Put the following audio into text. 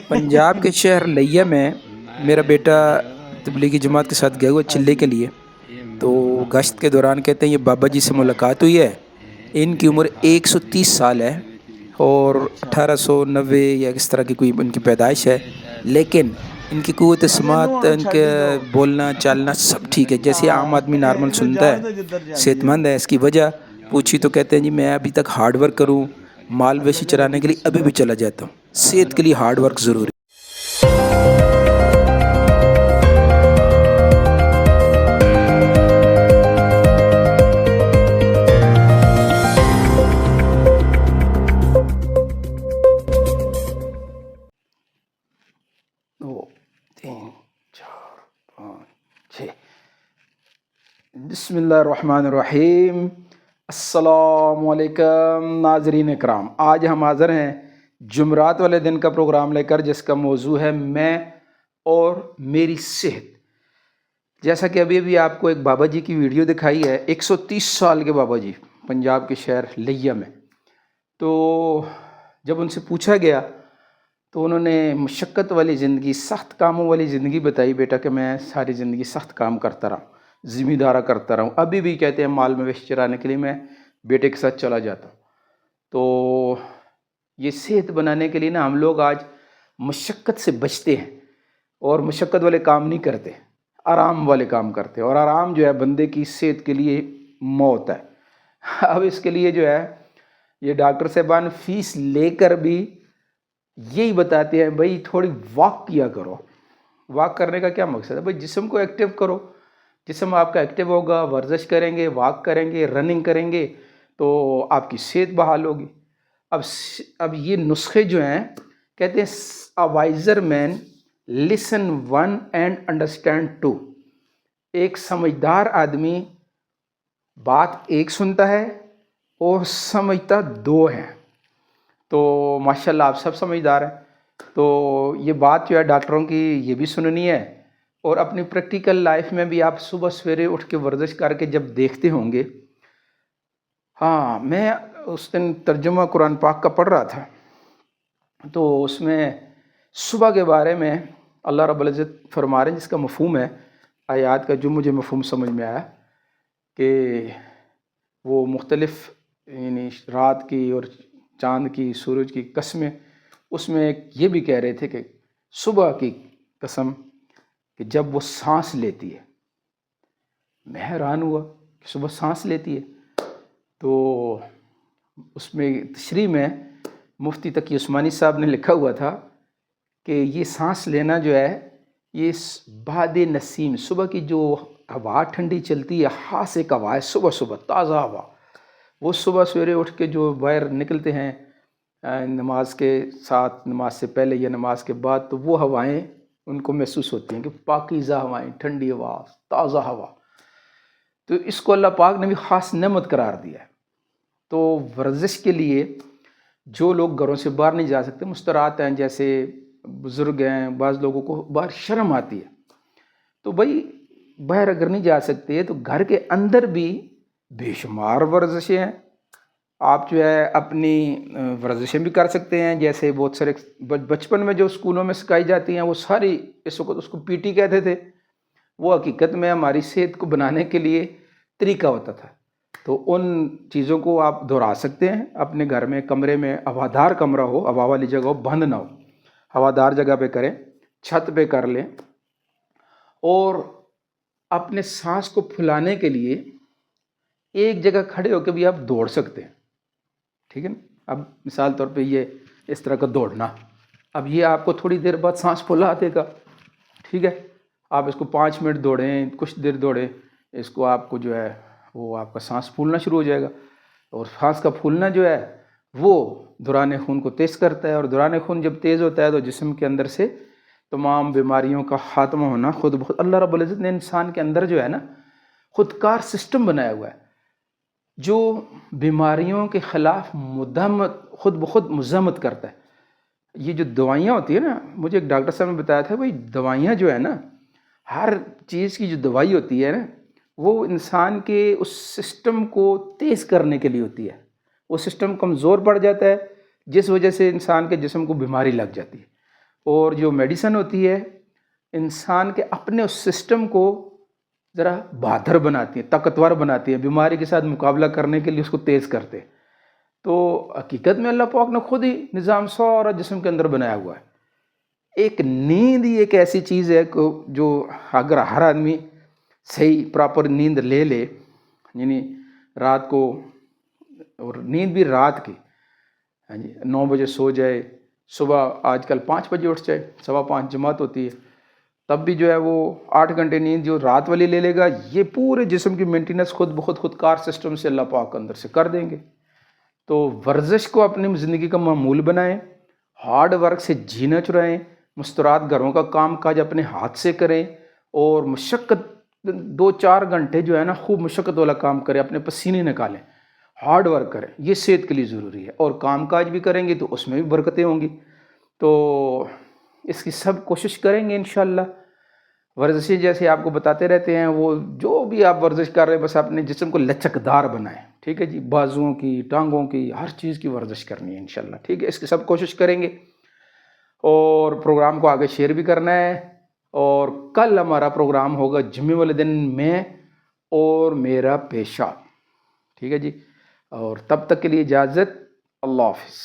پنجاب کے شہر لیا میں میرا بیٹا تبلیغی جماعت کے ساتھ گیا ہوا چلے کے لیے، تو گشت کے دوران کہتے ہیں یہ بابا جی سے ملاقات ہوئی ہے. ان کی عمر 130 سال ہے اور 1890 یا اس طرح کی کوئی ان کی پیدائش ہے، لیکن ان کی قوت سماعت، ان کے بولنا چالنا سب ٹھیک ہے، جیسے عام آدمی نارمل سنتا ہے، صحت مند ہے. اس کی وجہ پوچھی تو کہتے ہیں جی میں ابھی تک ہارڈ ورک کروں، مال ویشی چرانے کے لیے ابھی بھی چلا جاتا ہوں، صحت کے لیے ہارڈ ورک ضروری. دو تین چار پانچ چھ. بسم اللہ الرحمن الرحیم. السلام علیکم ناظرین اکرام. آج ہم حاضر ہیں جمعرات والے دن کا پروگرام لے کر، جس کا موضوع ہے میں اور میری صحت. جیسا کہ ابھی آپ کو ایک بابا جی کی ویڈیو دکھائی ہے، 130 سال کے بابا جی پنجاب کے شہر لیا میں. تو جب ان سے پوچھا گیا تو انہوں نے مشقت والی زندگی، سخت کاموں والی زندگی بتائی. بیٹا کہ میں ساری زندگی سخت کام کرتا رہا ہوں، ذمہ دارہ کرتا رہا ہوں، ابھی بھی کہتے ہیں مال مویشی چرانے کے لیے میں بیٹے کے ساتھ چلا جاتا ہوں. تو یہ صحت بنانے کے لیے نا ہم لوگ آج مشقت سے بچتے ہیں اور مشقت والے کام نہیں کرتے، آرام والے کام کرتے ہیں، اور آرام جو ہے بندے کی صحت کے لیے موت ہے. اب اس کے لیے جو ہے یہ ڈاکٹر صاحبان فیس لے کر بھی یہی بتاتے ہیں بھائی تھوڑی واک کیا کرو. واک کرنے کا کیا مقصد ہے؟ بھائی جسم کو ایکٹیو کرو. جسم آپ کا ایکٹیو ہوگا، ورزش کریں گے، واک کریں گے، رننگ کریں گے تو آپ کی صحت بحال ہوگی. اب یہ نسخے جو ہیں کہتے ہیں a wiser man listen one and understand two. ایک سمجھدار آدمی بات ایک سنتا ہے اور سمجھتا دو ہے. تو ماشاءاللہ آپ سب سمجھدار ہیں. تو یہ بات جو ہے ڈاکٹروں کی یہ بھی سننی ہے، اور اپنی پریکٹیکل لائف میں بھی آپ صبح سویرے اٹھ کے ورزش کر کے جب دیکھتے ہوں گے. ہاں میں اس دن ترجمہ قرآن پاک کا پڑھ رہا تھا، تو اس میں صبح کے بارے میں اللہ رب العزت فرما رہے ہیں، جس کا مفہوم ہے آیات کا، جو مجھے مفہوم سمجھ میں آیا کہ وہ مختلف یعنی رات کی اور چاند کی، سورج کی قسمیں، اس میں ایک یہ بھی کہہ رہے تھے کہ صبح کی قسم کہ جب وہ سانس لیتی ہے. میں حیران ہوا کہ صبح سانس لیتی ہے. تو اس میں تشریح میں مفتی تقی عثمانی صاحب نے لکھا ہوا تھا کہ یہ سانس لینا جو ہے یہ باد نسیم، صبح کی جو ہوا ٹھنڈی چلتی ہے، خاص ایک ہوا ہے صبح صبح تازہ ہوا، وہ صبح سویرے اٹھ کے جو باہر نکلتے ہیں نماز کے ساتھ، نماز سے پہلے یا نماز کے بعد، تو وہ ہوائیں ان کو محسوس ہوتی ہیں کہ پاکیزہ ہوائیں، ٹھنڈی ہوا، تازہ ہوا. تو اس کو اللہ پاک نے بھی خاص نعمت قرار دیا ہے. تو ورزش کے لیے جو لوگ گھروں سے باہر نہیں جا سکتے، مسترات ہیں، جیسے بزرگ ہیں، بعض لوگوں کو باہر شرم آتی ہے، تو بھائی باہر اگر نہیں جا سکتے تو گھر کے اندر بھی بے شمار ورزشیں ہیں. آپ جو ہے اپنی ورزشیں بھی کر سکتے ہیں. جیسے بہت سارے بچپن میں جو اسکولوں میں سکھائی جاتی ہیں وہ ساری، اس وقت اس کو پی ٹی کہتے تھے، وہ حقیقت میں ہماری صحت کو بنانے کے لیے طریقہ ہوتا تھا. تو ان چیزوں کو آپ دہرا سکتے ہیں اپنے گھر میں، کمرے میں ہوادار کمرہ ہو، ہوا والی جگہ ہو، بند نہ ہو، ہوادار جگہ پہ کریں، چھت پہ کر لیں. اور اپنے سانس کو پھلانے کے لیے ایک جگہ کھڑے ہو کے بھی آپ دوڑ سکتے ہیں. ٹھیک ہے نا؟ اب مثال طور پہ یہ اس طرح کا دوڑنا، اب یہ آپ کو تھوڑی دیر بعد سانس پھولا دے گا. ٹھیک ہے، آپ اس کو 5 منٹ دوڑیں، کچھ دیر دوڑیں، اس کو آپ کو جو ہے وہ آپ کا سانس پھولنا شروع ہو جائے گا. اور سانس کا پھولنا جو ہے وہ دوران خون کو تیز کرتا ہے، اور دوران خون جب تیز ہوتا ہے تو جسم کے اندر سے تمام بیماریوں کا خاتمہ ہونا خود بخود. اللہ رب العزت نے انسان کے اندر جو ہے نا خودکار سسٹم بنایا ہوا ہے جو بیماریوں کے خلاف خود بخود مزاحمت کرتا ہے. یہ جو دوائیاں ہوتی ہیں نا، مجھے ایک ڈاکٹر صاحب نے بتایا تھا بھائی دوائیاں جو ہے نا، ہر چیز کی جو دوائی ہوتی ہے نا وہ انسان کے اس سسٹم کو تیز کرنے کے لیے ہوتی ہے. وہ سسٹم کمزور پڑ جاتا ہے جس وجہ سے انسان کے جسم کو بیماری لگ جاتی ہے. اور جو میڈیسن ہوتی ہے انسان کے اپنے اس سسٹم کو ذرا بہادر بناتی ہے، طاقتور بناتی ہے، بیماری کے ساتھ مقابلہ کرنے کے لیے اس کو تیز کرتے. تو حقیقت میں اللہ پاک نے خود ہی نظام سارا جسم کے اندر بنایا ہوا ہے. ایک نیند ہی ایک ایسی چیز ہے جو اگر ہر آدمی صحیح پراپر نیند لے لے، یعنی رات کو، اور نیند بھی رات کی، 9 بجے سو جائے، صبح آج کل 5 بجے اٹھ جائے، 5:15 جماعت ہوتی ہے، تب بھی جو ہے وہ 8 گھنٹے نیند جو رات والی لے لے گا، یہ پورے جسم کی مینٹیننس خود بخود خودکار سسٹم سے اللہ پاک اندر سے کر دیں گے. تو ورزش کو اپنی زندگی کا معمول بنائیں، ہارڈ ورک سے جینا چرائیں، مستورات گھروں کا کام کاج اپنے ہاتھ سے کریں، اور مشقت 2-4 گھنٹے جو ہے نا خوب مشقت والا کام کریں، اپنے پسینے نکالیں، ہارڈ ورک کریں. یہ صحت کے لیے ضروری ہے، اور کام کاج بھی کریں گے تو اس میں بھی برکتیں ہوں گی. تو اس کی سب کوشش کریں گے انشاءاللہ. ورزشیں جیسے آپ کو بتاتے رہتے ہیں، وہ جو بھی آپ ورزش کر رہے ہیں بس اپنے جسم کو لچکدار بنائیں. ٹھیک ہے جی، بازوؤں کی، ٹانگوں کی، ہر چیز کی ورزش کرنی ہے انشاءاللہ. ٹھیک ہے، اس کی سب کوشش کریں گے، اور پروگرام کو آگے شیئر بھی کرنا ہے. اور کل ہمارا پروگرام ہوگا جمعے والے دن میں اور میرا پیشہ. ٹھیک ہے جی، اور تب تک کے لیے اجازت. اللہ حافظ.